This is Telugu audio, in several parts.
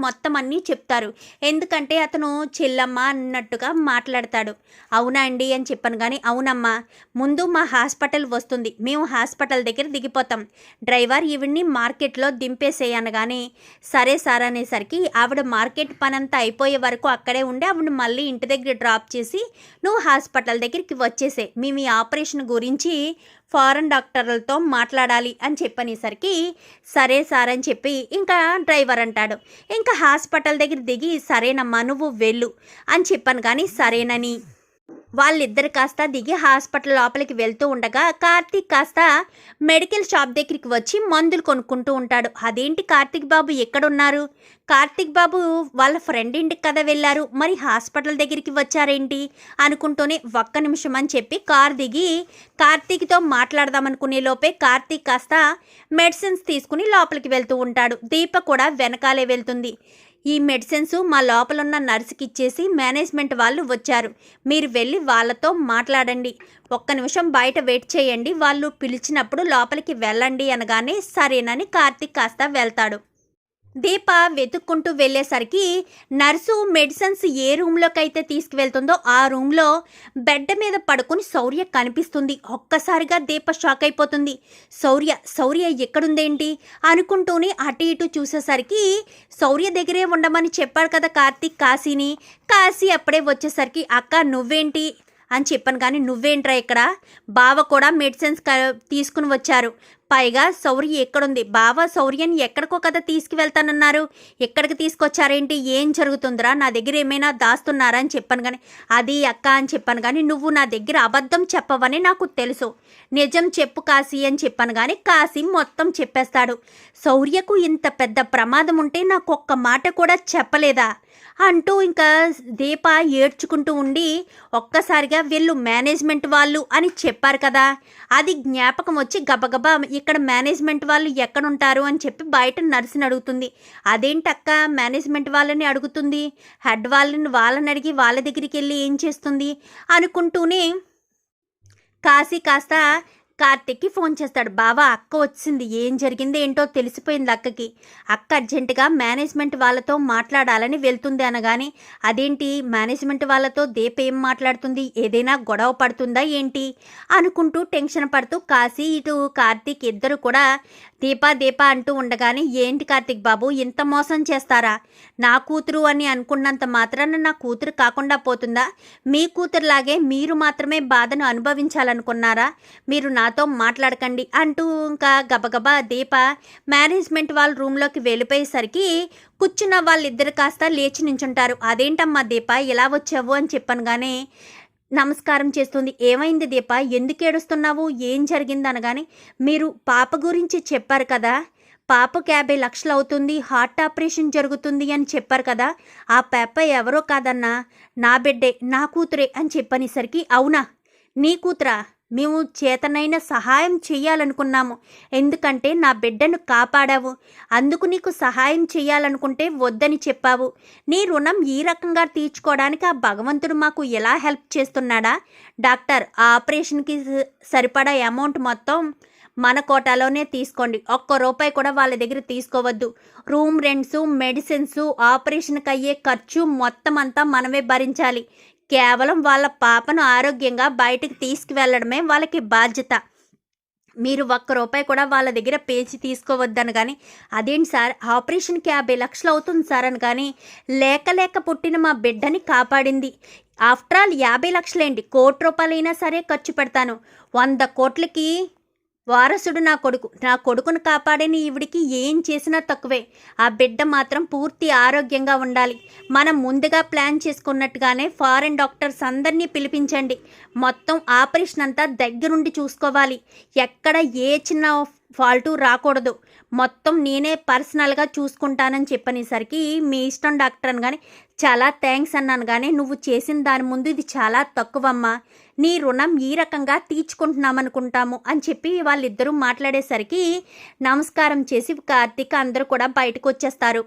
మొత్తం అన్నీ చెప్తారు. ఎందుకంటే అతను చెల్లమ్మ అన్నట్టుగా మాట్లాడతాడు. అవునా అండి అని చెప్పాను. కానీ అవునమ్మా, ముందు మా హాస్పిటల్ వస్తుంది, మేము హాస్పిటల్ దగ్గర దిగిపోతాం, డ్రైవర్ ఈవిడ్ని మార్కెట్లో దింపేసేయను. కానీ సరే సార్ అనేసరికి ఆవిడ మార్కెట్ పనంతా అయిపోయే వరకు అక్కడే ఉండి ఆవిడ మళ్ళీ ఇంటి దగ్గర డ్రాప్ చేసి నువ్వు హాస్పిటల్ దగ్గరికి వచ్చేసే, మేము ఈ ఆపరేషన్ గురించి ఫారెన్ డాక్టర్లతో మాట్లాడాలి అని చెప్పనేసరికి సరే సార్ అని చెప్పి ఇంకా డ్రైవర్ అంటాడు. ఇంకా హాస్పిటల్ దగ్గర దిగి సరేనమ్మా నువ్వు వెళ్ళు అని చెప్పాను. కానీ సరేనని వాళ్ళిద్దరు కాస్త దిగి హాస్పిటల్ లోపలికి వెళ్తూ ఉండగా కార్తీక్ కాస్త మెడికల్ షాప్ దగ్గరికి వచ్చి మందులు కొనుక్కుంటూ ఉంటాడు. అదేంటి కార్తీక్ బాబు ఎక్కడున్నారు? కార్తీక్ బాబు వాళ్ళ ఫ్రెండ్ ఇంటికి కదా వెళ్ళారు, మరి హాస్పిటల్ దగ్గరికి వచ్చారేంటి అనుకుంటూనే ఒక్క నిమిషం అని చెప్పి కార్ దిగి కార్తీక్తో మాట్లాడదామనుకునే లోపే కార్తీక్ కాస్త మెడిసిన్స్ తీసుకుని లోపలికి వెళ్తూ ఉంటాడు. దీప కూడా వెనకాలే వెళ్తుంది. ఈ మెడిసిన్స్ మా లోపల ఉన్న నర్సుకి ఇచ్చేసి మేనేజ్మెంట్ వాళ్ళు వచ్చారు, మీరు వెళ్ళి వాళ్ళతో మాట్లాడండి, ఒక్క నిమిషం బయట వెయిట్ చేయండి, వాళ్ళు పిలిచినప్పుడు లోపలికి వెళ్ళండి అనగానే సరేనని కార్తీక్ కాస్త వెళ్తాడు. దీప వెతుక్కుంటూ వెళ్ళేసరికి నర్సు మెడిసిన్స్ ఏ రూమ్లోకి అయితే తీసుకువెళ్తుందో ఆ రూమ్లో బెడ్ మీద పడుకుని శౌర్య కనిపిస్తుంది. ఒక్కసారిగా దీప షాక్ అయిపోతుంది. శౌర్య ఎక్కడుందేంటి అనుకుంటూనే అటు ఇటు చూసేసరికి శౌర్య దగ్గరే ఉండమని చెప్పాడు కదా కార్తీక్ కాశీని. కాశీ అప్పుడే వచ్చేసరికి అక్క నువ్వేంటి అని చెప్పాను. కానీ నువ్వేంట్రా ఇక్కడ, బావ కూడా మెడిసిన్స్ తీసుకుని వచ్చారు, పైగా శౌర్య ఎక్కడుంది, బావ శౌర్యని ఎక్కడికో కదా తీసుకువెళ్తానన్నారు, ఎక్కడికి తీసుకొచ్చారేంటి, ఏం జరుగుతుందిరా, నా దగ్గర ఏమైనా దాస్తున్నారా అని చెప్పాను. కానీ అది అక్క అని చెప్పాను. కానీ నువ్వు నా దగ్గర అబద్ధం చెప్పవని నాకు తెలుసు, నిజం చెప్పు కాశీ అని చెప్పాను. కానీ కాశీ మొత్తం చెప్పేస్తాడు. శౌర్యకు ఇంత పెద్ద ప్రమాదం ఉంటే నాకు ఒక్క మాట కూడా చెప్పలేదా అంటూ ఇంకా దీప ఏడ్చుకుంటూ ఉండి ఒక్కసారిగా వీళ్ళు మేనేజ్మెంట్ వాళ్ళు అని చెప్పారు కదా, అది జ్ఞాపకం వచ్చి గబగబా ఇక్కడ మేనేజ్మెంట్ వాళ్ళు ఎక్కడుంటారు అని చెప్పి బయట నర్సుని అడుగుతుంది. అదేంటక్క మేనేజ్మెంట్ వాళ్ళని అడుగుతుంది, హెడ్ వాళ్ళని అడిగి వాళ్ళ దగ్గరికి వెళ్ళి ఏం చేస్తుంది అనుకుంటూనే కాశీ కాస్త కార్తిక్కి ఫోన్ చేస్తాడు. బావా అక్క వచ్చింది, ఏం జరిగింది ఏంటో తెలిసిపోయింది అక్కకి, అక్క అర్జెంటుగా మేనేజ్మెంట్ వాళ్ళతో మాట్లాడాలని వెళ్తుంది అనగానే అదేంటి మేనేజ్మెంట్ వాళ్ళతో దీప ఏం మాట్లాడుతుంది, ఏదైనా గొడవ పడుతుందా ఏంటి అనుకుంటూ టెన్షన్ పడుతూ కాశీ ఇటు కార్తీక్ ఇద్దరు కూడా దీప అంటూ ఉండగానే ఏంటి కార్తీక్ బాబు ఇంత మోసం చేస్తారా, నా కూతురు అని అనుకున్నంత మాత్రాన నా కూతురు కాకుండా పోతుందా, మీ కూతురులాగే మీరు మాత్రమే బాధను అనుభవించాలనుకున్నారా, మీరు నాతో మాట్లాడకండి అంటూ ఇంకా గబగబా దీప మేనేజ్మెంట్ వాళ్ళ రూమ్లోకి వెళ్ళిపోయేసరికి కూర్చున్న వాళ్ళిద్దరు కాస్త లేచి నించుంటారు. అదేంటమ్మా దీప ఇలా వచ్చావు అని చెప్పాను. కానీ నమస్కారం చేస్తుంది. ఏమైంది దీప, ఎందుకు ఏడుస్తున్నావు, ఏం జరిగింది అనగానే మీరు పాప గురించి చెప్పారు కదా, పాపకు 50 లక్షలు అవుతుంది, హార్ట్ ఆపరేషన్ జరుగుతుంది అని చెప్పారు కదా, ఆ పాప ఎవరో కాదన్నా నా బిడ్డే, నా కూతురే అని చెప్పనేసరికి అవునా నీ కూతురా, మేము చేతనైన సహాయం చేయాలనుకున్నాము, ఎందుకంటే నా బిడ్డను కాపాడావు, అందుకు నీకు సహాయం చేయాలనుకుంటే వద్దని చెప్పావు, నీ రుణం ఈ రకంగా తీర్చుకోవడానికి ఆ భగవంతుడు మాకు ఎలా హెల్ప్ చేస్తున్నాడా, డాక్టర్ ఆ ఆపరేషన్కి సరిపడా అమౌంట్ మొత్తం మన కోటాలోనే తీసుకోండి, ఒక్క రూపాయి కూడా వాళ్ళ దగ్గర తీసుకోవద్దు, రూమ్ రెంట్స్ మెడిసిన్స్ ఆపరేషన్కి అయ్యే ఖర్చు మొత్తం అంతా మనమే భరించాలి, కేవలం వాళ్ళ పాపను ఆరోగ్యంగా బయటకు తీసుకువెళ్ళడమే వాళ్ళకి బాధ్యత, మీరు ఒక్క రూపాయి కూడా వాళ్ళ దగ్గర పేచి తీసుకోవద్దని. కానీ అదేంటి సార్ ఆపరేషన్కి 50 లక్షలు అవుతుంది సార్ అని. కానీ లేక పుట్టిన మా బిడ్డని కాపాడింది, ఆఫ్టర్ ఆల్ 50 లక్షలేంటి, 1 కోటి రూపాయలైనా సరే ఖర్చు పెడతాను, 100 కోట్లకి వారసుడు నా కొడుకును కాపాడని ఈవిడికి ఏం చేసినా తక్కువే, ఆ బిడ్డ మాత్రం పూర్తి ఆరోగ్యంగా ఉండాలి, మనం ముందుగా ప్లాన్ చేసుకున్నట్టుగానే ఫారెన్ డాక్టర్స్ అందరినీ పిలిపించండి, మొత్తం ఆపరేషన్ అంతా దగ్గరుండి చూసుకోవాలి, ఎక్కడ ఏ చిన్న ఫాల్టు రాకూడదు, మొత్తం నేనే పర్సనల్గా చూసుకుంటానని చెప్పనేసరికి మీ ఇష్టం డాక్టర్ అని. కానీ చాలా థ్యాంక్స్ అన్నాను. కానీ నువ్వు చేసిన దాని ముందు ఇది చాలా తక్కువమ్మా, నీ రుణం ఈ రకంగా తీర్చుకుంటున్నామనుకుంటాము అని చెప్పి వాళ్ళిద్దరూ మాట్లాడేసరికి నమస్కారం చేసి కార్తీక్ అందరూ కూడా బయటకు వచ్చేస్తారు.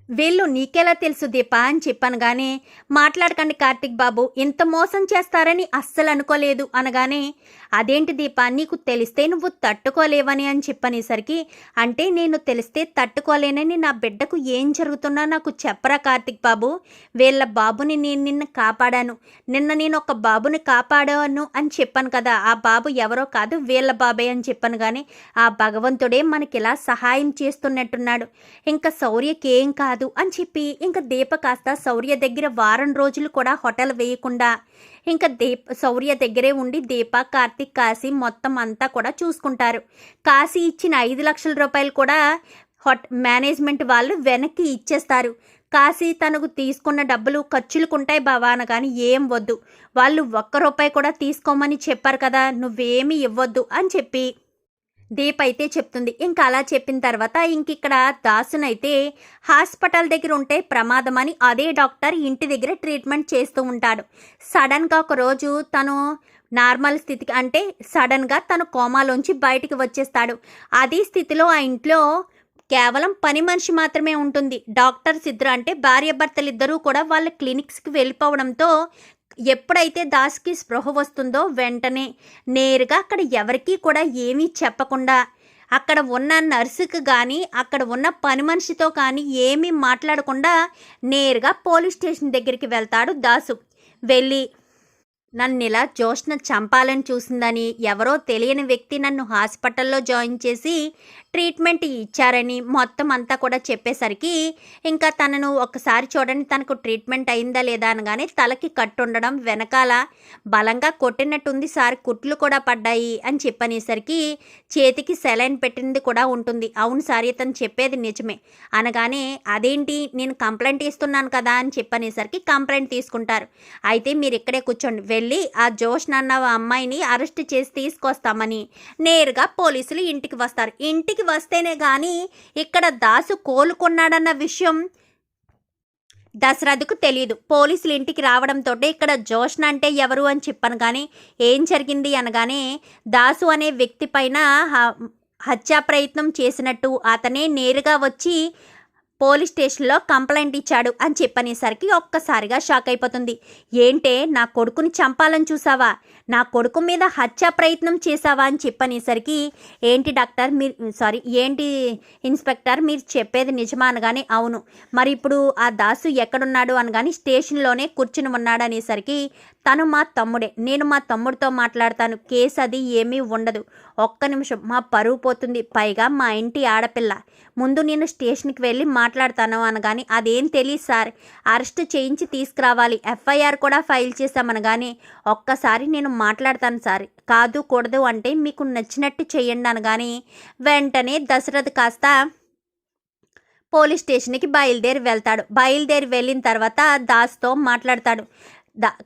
వీళ్ళు నీకెలా తెలుసు దీప అని చెప్పాను. కానీ మాట్లాడకండి కార్తీక్ బాబు, ఇంత మోసం చేస్తారని అస్సలు అనుకోలేదు అనగానే అదేంటి దీప నీకు తెలిస్తే నువ్వు తట్టుకోలేవని అని చెప్పనేసరికి, అంటే నేను తెలిస్తే తట్టుకోలేనని నా బిడ్డకు ఏం జరుగుతున్నా నాకు చెప్పరా కార్తిక్ బాబు, వీళ్ళ బాబుని నేను నిన్ను కాపాడాను, నేను ఒక బాబుని కాపాడాను అని చెప్పాను కదా, ఆ బాబు ఎవరో కాదు వీళ్ళ బాబే అని చెప్పాను. కానీ ఆ భగవంతుడే మనకి ఇలా సహాయం చేస్తున్నట్టున్నాడు, ఇంకా శౌర్యకి ఏం కాదు అని చెప్పి ఇంకా దీప కాస్త శౌర్య దగ్గర వారం రోజులు కూడా హోటల్ వేయకుండా ఇంకా శౌర్య దగ్గరే ఉండి దీప, కార్తిక్, కాశీ మొత్తం అంతా కూడా చూసుకుంటారు. కాశీ ఇచ్చిన 5 లక్షల రూపాయలు కూడా మేనేజ్మెంట్ వాళ్ళు వెనక్కి ఇచ్చేస్తారు. కాశీ తనకు తీసుకున్న డబ్బులు ఖర్చులుకుంటాయి బావా అనగాని ఏం వద్దు, వాళ్ళు 1 రూపాయి కూడా తీసుకోమని చెప్పారు కదా, నువ్వేమీ ఇవ్వద్దు అని చెప్పి దీప అయితే చెప్తుంది. ఇంకా అలా చెప్పిన తర్వాత ఇక్కడ దాసునైతే హాస్పిటల్ దగ్గర ఉంటే ప్రమాదం అని అదే డాక్టర్ ఇంటి దగ్గర ట్రీట్మెంట్ చేస్తూ ఉంటాడు. సడన్గా ఒకరోజు తను నార్మల్ స్థితికి, అంటే సడన్గా తను కోమాలోంచి బయటికి వచ్చేస్తాడు. అదే స్థితిలో ఆ ఇంట్లో కేవలం పని మనిషి మాత్రమే ఉంటుంది. డాక్టర్స్ ఇద్దరు, అంటే భార్యాభర్తలు ఇద్దరూ కూడా వాళ్ళ క్లినిక్స్కి వెళ్ళిపోవడంతో ఎప్పుడైతే దాస్కి స్పృహ వస్తుందో వెంటనే నేరుగా అక్కడ ఎవరికీ కూడా ఏమీ చెప్పకుండా అక్కడ ఉన్న నర్సుకి కానీ అక్కడ ఉన్న పని మనిషితో కానీ ఏమీ మాట్లాడకుండా నేరుగా పోలీస్ స్టేషన్ దగ్గరికి వెళ్తాడు దాసు. వెళ్ళి నన్ను ఇలా జోష్న చంపాలని చూసిందని, ఎవరో తెలియని వ్యక్తి నన్ను హాస్పిటల్లో జాయిన్ చేసి ట్రీట్మెంట్ ఇచ్చారని మొత్తం అంతా కూడా చెప్పేసరికి ఇంకా తనను ఒకసారి చూడండి, తనకు ట్రీట్మెంట్ అయిందా లేదా అనగానే తలకి కట్టు ఉండడం, వెనకాల బలంగా కొట్టినట్టుంది సార్, కుట్లు కూడా పడ్డాయి అని చెప్పనేసరికి చేతికి సెలైన్ పెట్టింది కూడా ఉంటుంది. అవును సార్ ఇతను చెప్పేది నిజమే అనగానే, అదేంటి నేను కంప్లైంట్ ఇస్తున్నాను కదా అని చెప్పనేసరికి కంప్లైంట్ తీసుకుంటారు. అయితే మీరు ఇక్కడే కూర్చోండి, వెళ్ళి ఆ జోష్న అన్న అమ్మాయిని అరెస్ట్ చేసి తీసుకొస్తామని నేరుగా పోలీసులు ఇంటికి వస్తారు. ఇంటికి వస్తేనే కానీ ఇక్కడ దాసు కోలుకున్నాడన్న విషయం దశరథకు తెలియదు. పోలీసులు ఇంటికి రావడంతో ఇక్కడ జోష్న అంటే ఎవరు అని చెప్పాను. కానీ ఏం జరిగింది అనగానే, దాసు అనే వ్యక్తి పైన హత్యా ప్రయత్నం చేసినట్టు అతనే నేరుగా వచ్చి పోలీస్ స్టేషన్లో కంప్లైంట్ ఇచ్చాడు అని చెప్పనేసరికి ఒక్కసారిగా షాక్ అయిపోతుంది. ఏంటే నా కొడుకుని చంపాలని చూసావా, నా కొడుకు మీద హత్యా ప్రయత్నం చేసావా అని చెప్పనేసరికి, ఏంటి డాక్టర్ ఏంటి ఇన్స్పెక్టర్ మీరు చెప్పేది నిజమా అనగానే, అవును మరి ఇప్పుడు ఆ దాసు ఎక్కడున్నాడు అనగాని స్టేషన్లోనే కూర్చుని ఉన్నాడు అనేసరికి, తను మా తమ్ముడే, నేను మా తమ్ముడితో మాట్లాడతాను, కేసు అది ఏమీ ఉండదు, ఒక్క నిమిషం మా పరువు పోతుంది, పైగా మా ఇంటి ఆడపిల్ల, ముందు నేను స్టేషన్కి వెళ్ళి మాట్లాడతాను అనగాని, అదేం తెలియదు సార్, అరెస్ట్ చేయించి తీసుకురావాలి, ఎఫ్ఐఆర్ కూడా ఫైల్ చేశామనగానే, ఒక్కసారి నేను మాట్లాడతాను సార్, కాదు కూడదు అంటే మీకు నచ్చినట్టు చేయండి అనగాని వెంటనే దశరథ్ కాస్త పోలీస్ స్టేషన్కి బయలుదేరి వెళ్ళిన తర్వాత దాస్తో మాట్లాడతాడు.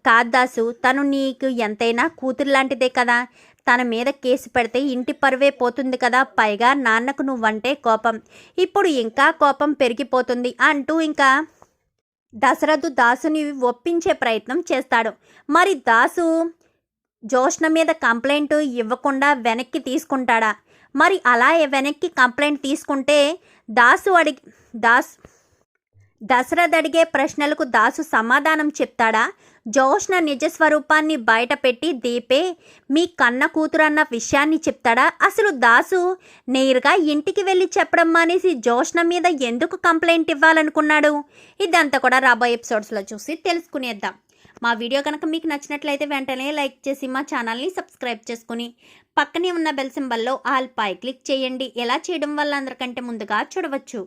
కాదు దాసు, తను నీకు ఎంతైనా కూతురు లాంటిదే కదా, తన మీద కేసు పెడితే ఇంటి పరువే పోతుంది కదా, పైగా నాన్నకు నువ్వంటే కోపం, ఇప్పుడు ఇంకా కోపం పెరిగిపోతుంది అంటూ ఇంకా దశరథు దాసుని ఒప్పించే ప్రయత్నం చేస్తాడు. మరి దాసు జోష్న మీద కంప్లైంట్ ఇవ్వకుండా వెనక్కి తీసుకుంటాడా? మరి అలా వెనక్కి కంప్లైంట్ తీసుకుంటే దశరథ్ అడిగే ప్రశ్నలకు దాసు సమాధానం చెప్తాడా? జోష్న నిజస్వరూపాన్ని బయటపెట్టి దీపే మీ కన్న కూతురు అన్న విషయాన్ని చెప్తాడా? అసలు దాసు నేరుగా ఇంటికి వెళ్ళి చెప్పడం మానేసి జోష్న మీద ఎందుకు కంప్లైంట్ ఇవ్వాలనుకున్నాడు? ఇదంతా కూడా రాబోయే ఎపిసోడ్స్లో చూసి తెలుసుకునేద్దాం. మా వీడియో కనుక మీకు నచ్చినట్లయితే వెంటనే లైక్ చేసి మా ఛానల్ని సబ్స్క్రైబ్ చేసుకుని పక్కనే ఉన్న బెల్ సింబల్లో ఆల్ పై క్లిక్ చేయండి. ఎలా చేయడం వల్ల అందరికంటే ముందుగా చూడవచ్చు.